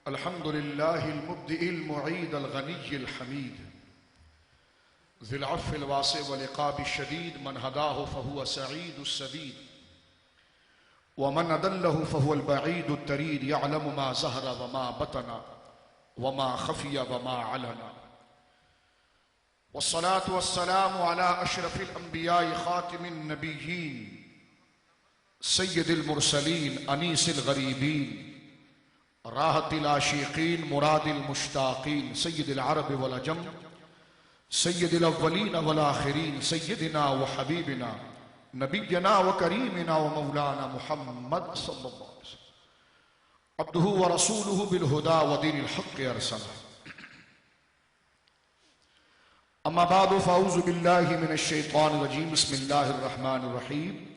الحمد لله المبدئ المعيد الغني الحميد ذي العفو الواسع والعقاب الشديد من هداه فهو سعيد السديد ومن أضله فهو البعيد التريد يعلم ما ظهر وما بطن وما خفي وما علن والصلاة والسلام على أشرف الأنبياء خاتم النبيين سيد المرسلين أنيس الغريبين راحة العاشقين مراد المشتاقين سيد العرب والعجم سيد الأولين والآخرين سيدنا وحبيبنا نبينا وكريمنا ومولانا محمد صلى الله عليه وسلم عبده ورسوله بالهدى ودين الحق أرسله أما بعد فأعوذ بالله من الشيطان الرجيم بسم الله الرحمن الرحيم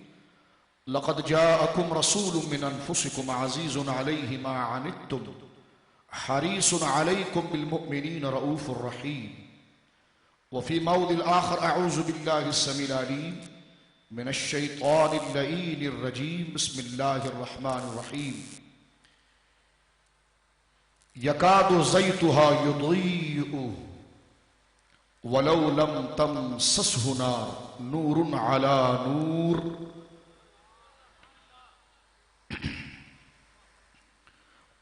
لقد جاءكم رسول من أنفسكم عزيز عليه ما عنتم حريص عليكم بالمؤمنين رؤوف رحيم وفي موضع الآخر أعوذ بالله السميع العليم من الشيطان اللعين الرجيم بسم الله الرحمن الرحيم يكاد زيتها يضيء ولو لم تمسسه نار نور على نور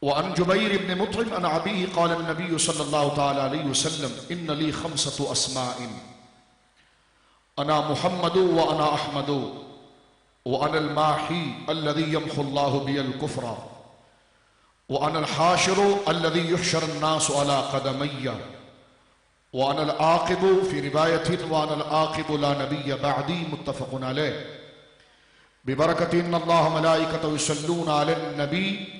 وعن جبير بن مطعم عن أبيه قال النبي صلى الله تعالى عليه وسلم إن لي 5 أسماء أنا محمد وأنا أحمد وأنا الماحي الذي يمحو الله بي الكفر وأنا الحاشر الذي يحشر الناس على قدمي وأنا العاقب في رواية وأنا العاقب لا نبي بعدي متفق عليه ببركة إن الله ملائكته يصلون على النبي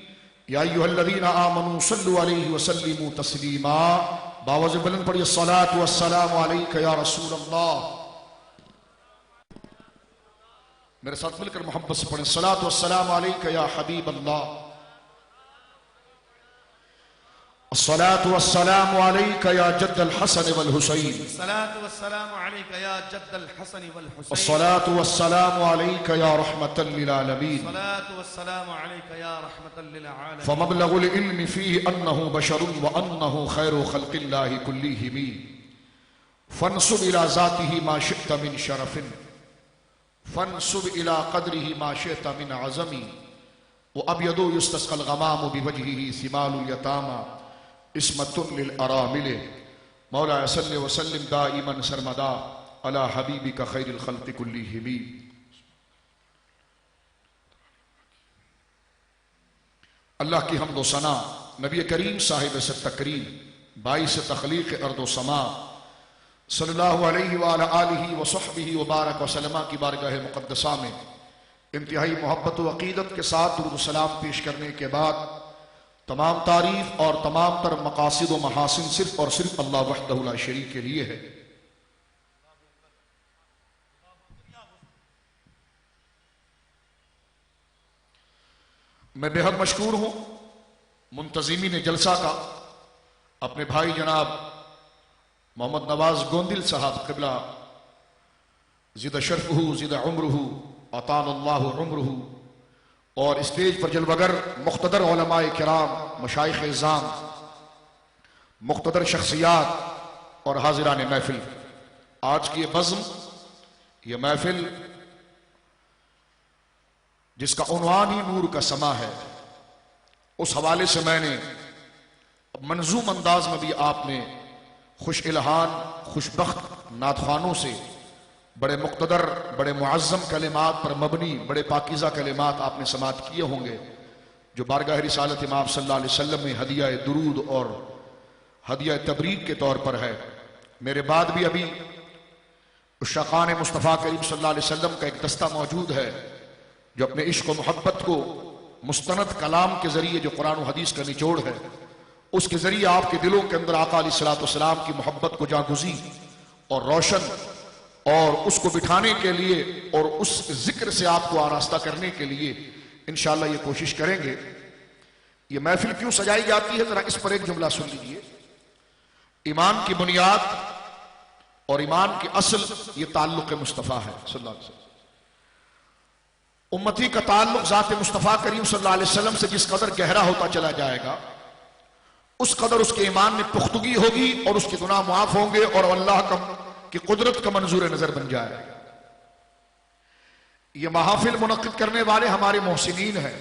یا ایہا الذین آمنوا صلوا علیہ وسلموا تسلیما باوز بلند پڑھی الصلاة والسلام علیک یا رسول اللہ میرے ساتھ مل کر محبت سے پڑھیں الصلاة والسلام علیک یا حبیب اللہ الصلاة والسلام علیک یا جد الحسن والحسین الصلاة والسلام علیک یا جد الحسن والحسین الصلاة والسلام علیک یا رحمة للعالمین الصلاة والسلام علیک یا رحمة للعالمین فمبلغ العلم فيه أنه بشر وأنه خير خلق الله كلهم فانسب إلى ذاته ما شئت من شرف فانسب إلى قدره ما شئت من عظم وأبيض يستسقى الغمام بوجهه ثمال اليتامى اسمة للأرامل مولاي صل وسلم دائما سرمدا على حبيبك خير الخلق كلهم اللہ کی حمد و ثنا نبی کریم صاحب سے تکریم باعث تخلیق ارض و سما صلی اللہ علیہ وآلہ وصحبہ وبارک وسلم کی بارگاہ مقدسہ میں انتہائی محبت و عقیدت کے ساتھ درود و سلام پیش کرنے کے بعد تمام تعریف اور تمام تر مقاصد و محاسن صرف اور صرف اللہ وحدہ لا شریک کے لیے ہے میں بے حد مشکور ہوں منتظمین جلسہ کا اپنے بھائی جناب محمد نواز گوندل صاحب قبلہ زد شرفہ زد عمرہ اطال اللہ عمرہ اور اسٹیج پر جلوگر مقتدر علماء کرام مشائخ اعظام مقتدر شخصیات اور حاضران محفل آج کی یہ بزم یہ محفل جس کا عنوان ہی نور کا سما ہے اس حوالے سے میں نے منظوم انداز میں بھی آپ نے خوش الہان خوشبخت نعتخوانوں سے بڑے مقتدر بڑے معظم کلمات پر مبنی بڑے پاکیزہ کلمات آپ نے سماعت کیے ہوں گے جو بارگاہ رسالت امام صلی اللہ علیہ وسلم میں ہدیہ درود اور ہدیہ تبریک کے طور پر ہے میرے بعد بھی ابھی عشاقان مصطفیٰ کریم صلی اللہ علیہ وسلم کا ایک دستہ موجود ہے جو اپنے عشق و محبت کو مستند کلام کے ذریعے جو قرآن و حدیث کا نچوڑ ہے اس کے ذریعے آپ کے دلوں کے اندر آقا علیہ السلام کی محبت کو جاگزی اور روشن اور اس کو بٹھانے کے لیے اور اس ذکر سے آپ کو آراستہ کرنے کے لیے انشاءاللہ یہ کوشش کریں گے یہ محفل کیوں سجائی جاتی ہے ذرا اس پر ایک جملہ سن لیجئے ایمان کی بنیاد اور ایمان کی اصل یہ تعلق مصطفیٰ ہے صلی اللہ علیہ وسلم امتی کا تعلق ذات مصطفیٰ کریم صلی اللہ علیہ وسلم سے جس قدر گہرا ہوتا چلا جائے گا اس قدر اس کے ایمان میں پختگی ہوگی اور اس کے گناہ معاف ہوں گے اور اللہ کی قدرت کا منظور نظر بن جائے گا۔ یہ محافل منعقد کرنے والے ہمارے محسنین ہیں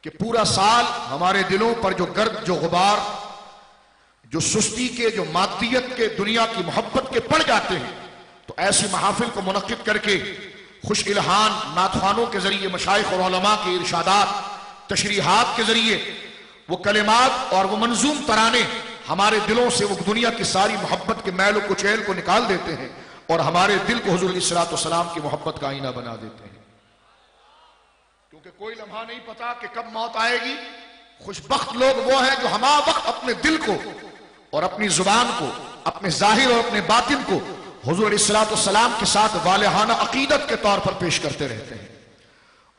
کہ پورا سال ہمارے دلوں پر جو گرد، جو غبار، جو سستی کے، جو مادیت کے، دنیا کی محبت کے پڑ جاتے ہیں، تو ایسی محافل کو منعقد کر کے خوش الہان نعت کے ذریعے، مشائخ اور علماء کے ارشادات، تشریحات کے ذریعے وہ کلمات اور وہ منظوم ترانے ہمارے دلوں سے وہ دنیا کی ساری محبت کے میل و کچیل کو نکال دیتے ہیں اور ہمارے دل کو حضور علیہ الصلوۃ والسلام کی محبت کا آئینہ بنا دیتے ہیں۔ کیونکہ کوئی لمحہ نہیں پتا کہ کب موت آئے گی۔ خوش بخت لوگ وہ ہیں جو ہمہ وقت اپنے دل کو اور اپنی زبان کو، اپنے ظاہر اور اپنے باطن کو حضور علیہ الصلوۃ والسلام کے ساتھ والہانہ عقیدت کے طور پر پیش کرتے رہتے ہیں۔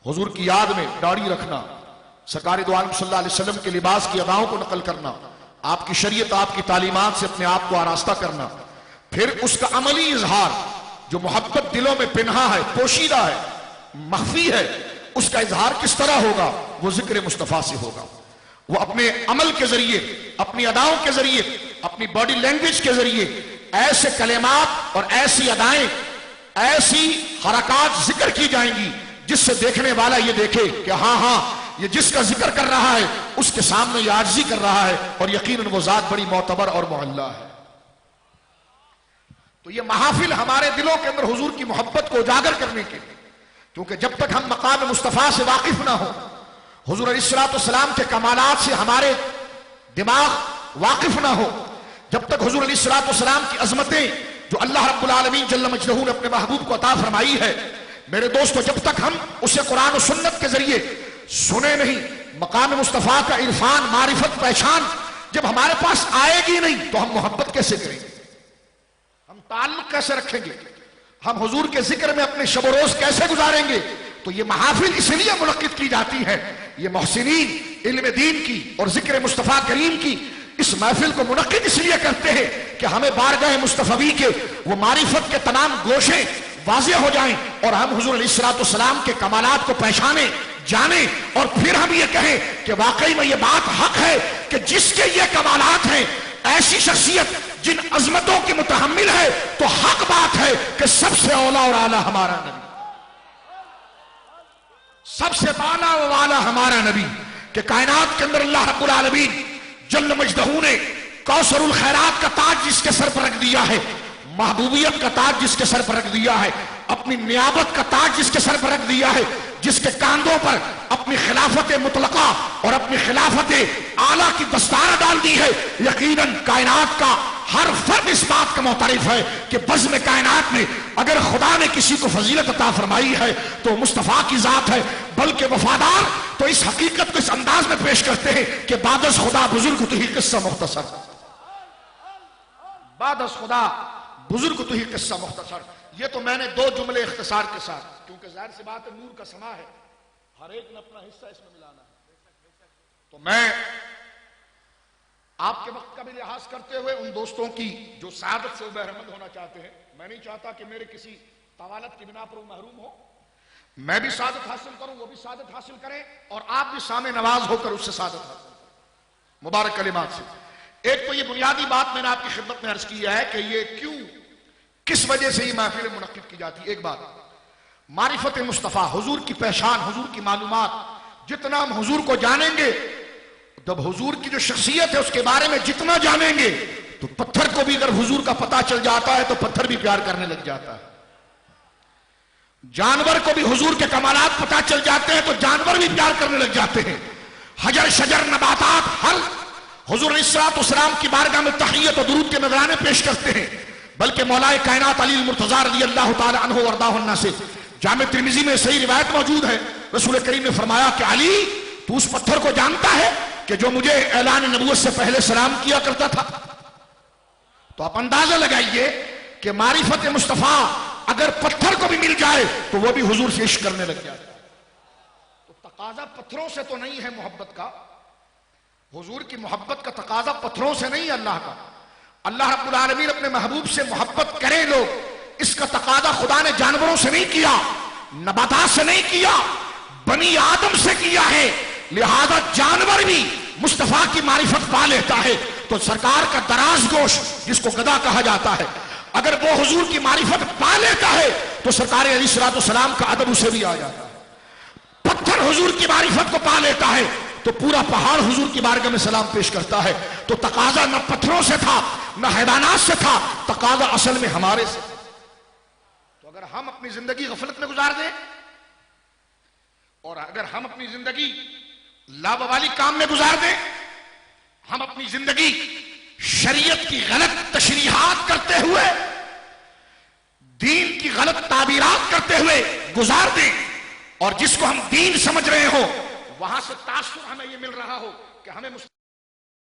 حضور کی یاد میں داڑھی رکھنا، سرکار دو عالم صلی اللہ علیہ وسلم کے لباس کی اداؤں کو نقل کرنا، آپ کی شریعت، آپ کی تعلیمات سے اپنے آپ کو آراستہ کرنا، پھر اس کا عملی اظہار جو محبت دلوں میں پنہا ہے، پوشیدہ ہے، مخفی ہے، اس کا اظہار کس طرح ہوگا؟ وہ ذکر مصطفیٰ سے ہوگا۔ وہ اپنے عمل کے ذریعے، اپنی اداؤں کے ذریعے، اپنی باڈی لینگویج کے ذریعے ایسے کلمات اور ایسی ادائیں، ایسی حرکات ذکر کی جائیں گی جس سے دیکھنے والا یہ دیکھے کہ ہاں یہ جس کا ذکر کر رہا ہے اس کے سامنے یہ عاجزی کر رہا ہے اور یقیناً وہ ذات بڑی معتبر اور معلیٰ ہے۔ تو یہ محافل ہمارے دلوں کے اندر حضور کی محبت کو اجاگر کرنے کے، کیونکہ جب تک ہم مقام مصطفیٰ سے واقف نہ ہوں، حضور علیہ الصلوۃ والسلام کے کمالات سے ہمارے دماغ واقف نہ ہو، جب تک حضور علیہ الصلوۃ والسلام کی عظمتیں جو اللہ رب العالمین جل مجدہ نے اپنے محبوب کو عطا فرمائی ہے، میرے دوستو، جب تک ہم اسے قرآن و سنت کے ذریعے سنے نہیں، مقام مصطفیٰ کا عرفان، معرفت، پہچان جب ہمارے پاس آئے گی نہیں تو ہم محبت کیسے کریں گے؟ ہم تعلق کیسے رکھیں گے؟ ہم حضور کے ذکر میں اپنے شب و روز کیسے گزاریں گے؟ تو یہ محافل اس لیے منعقد کی جاتی ہے، یہ محسنین علم دین کی اور ذکر مصطفیٰ کریم کی اس محفل کو منعقد اس لیے کرتے ہیں کہ ہمیں بارگاہ مصطفی کے وہ معرفت کے تمام گوشے واضح ہو جائیں اور ہم حضور علیہ الصلوۃ والسلام کے کمالات کو پہچانیں، جانیں، اور پھر ہم یہ کہیں کہ واقعی میں یہ بات حق ہے کہ جس کے یہ کمالات ہیں، ایسی شخصیت جن عظمتوں کی متحمل ہے، تو حق بات ہے کہ سب سے اولا اور اعلیٰ ہمارا نبی، سب سے بالا و والا ہمارا نبی، کہ کائنات کے اندر اللہ رب العالمین جل مجدہ نے کوثر الخیرات کا تاج جس کے سر پر رکھ دیا ہے، محبوبیت کا تاج جس کے سر پر رکھ دیا ہے، اپنی نیابت کا تاج جس کے سر پر رکھ دیا ہے، جس کے کاندھوں پر اپنی خلافت مطلقہ اور اپنی خلافت اعلیٰ کی دستار ڈال دی ہے، یقیناً کائنات کا ہر فرد اس بات کا معترف ہے کہ بزم کائنات میں اگر خدا نے کسی کو فضیلت عطا فرمائی ہے تو مصطفیٰ کی ذات ہے، بلکہ وفادار تو اس حقیقت کو اس انداز میں پیش کرتے ہیں کہ بعد از خدا بزرگ تو ہی قصہ مختصر، بعد از خدا بزرگ تو ہی قصہ مختصر۔ یہ تو میں نے دو جملے اختصار کے ساتھ، کیونکہ ظاہر سی بات ہے نور کا سما ہے، ہر ایک نے اپنا حصہ اس میں ملانا ہے، تو میں آپ کے وقت کا بھی لحاظ کرتے ہوئے ان دوستوں کی جو سعادت سے بہرمند ہونا چاہتے ہیں، میں نہیں چاہتا کہ میرے کسی طوالت کی بنا پر وہ محروم ہو، میں بھی سعادت حاصل کروں، وہ بھی سعادت حاصل کریں، اور آپ بھی سامع نواز ہو کر اس سے سعادت حاصل کریں مبارک کلمات سے۔ ایک تو یہ بنیادی بات میں نے آپ کی خدمت میں عرض کیا ہے کہ یہ کیوں، کس وجہ سے یہ محفل منعقد کی جاتی ہے۔ ایک بات، معرفت مصطفیٰ، حضور کی پہچان، حضور کی معلومات، جتنا ہم حضور کو جانیں گے، جب حضور کی جو شخصیت ہے اس کے بارے میں جتنا جانیں گے، تو پتھر کو بھی اگر حضور کا پتہ چل جاتا ہے تو پتھر بھی پیار کرنے لگ جاتا ہے، جانور کو بھی حضور کے کمالات پتہ چل جاتے ہیں تو جانور بھی پیار کرنے لگ جاتے ہیں، حجر شجر نباتات ہر حضور علیہ الصلوۃ والسلام کی بارگاہ میں تحیت و درود کے نذرانے پیش کرتے ہیں، بلکہ مولا کائنات علی المرتضیٰ رضی اللہ تعالی عنہ وارضاہ عنہ سے جامع ترمذی میں صحیح روایت موجود ہے، رسول کریم نے فرمایا کہ علی، تو اس پتھر کو جانتا ہے کہ جو مجھے اعلان نبوت سے پہلے سلام کیا کرتا تھا؟ تو آپ اندازہ لگائیے کہ معرفت مصطفیٰ اگر پتھر کو بھی مل جائے تو وہ بھی حضور سے عشق کرنے لگ جائے۔ تو تقاضا پتھروں سے تو نہیں ہے محبت کا، حضور کی محبت کا تقاضا پتھروں سے نہیں ہے اللہ کا، اللہ رب العالمین اپنے محبوب سے محبت کریں لوگ، اس کا تقاضا خدا نے جانوروں سے نہیں کیا، نباتات سے نہیں کیا، بنی آدم سے کیا ہے، لہذا جانور بھی مصطفیٰ کی معرفت پا لیتا ہے۔ تو سرکار کا دراز گوش جس کو گدا کہا جاتا ہے، اگر وہ حضور کی معرفت پا لیتا ہے تو سرکار علیہ الصلوۃ والسلام کا ادب اسے بھی آ جاتا ہے۔ پتھر حضور کی معرفت کو پا لیتا ہے تو پورا پہاڑ حضور کی بارگاہ میں سلام پیش کرتا ہے۔ تو تقاضا نہ پتھروں سے تھا نہ حیوانات سے تھا، تقاضا اصل میں ہمارے سے۔ تو اگر ہم اپنی زندگی غفلت میں گزار دیں اور اگر ہم اپنی زندگی لابوالی کام میں گزار دیں، ہم اپنی زندگی شریعت کی غلط تشریحات کرتے ہوئے، دین کی غلط تعبیرات کرتے ہوئے گزار دیں، اور جس کو ہم دین سمجھ رہے ہو وہاں سے تاثر ہمیں یہ مل رہا ہو کہ ہمیں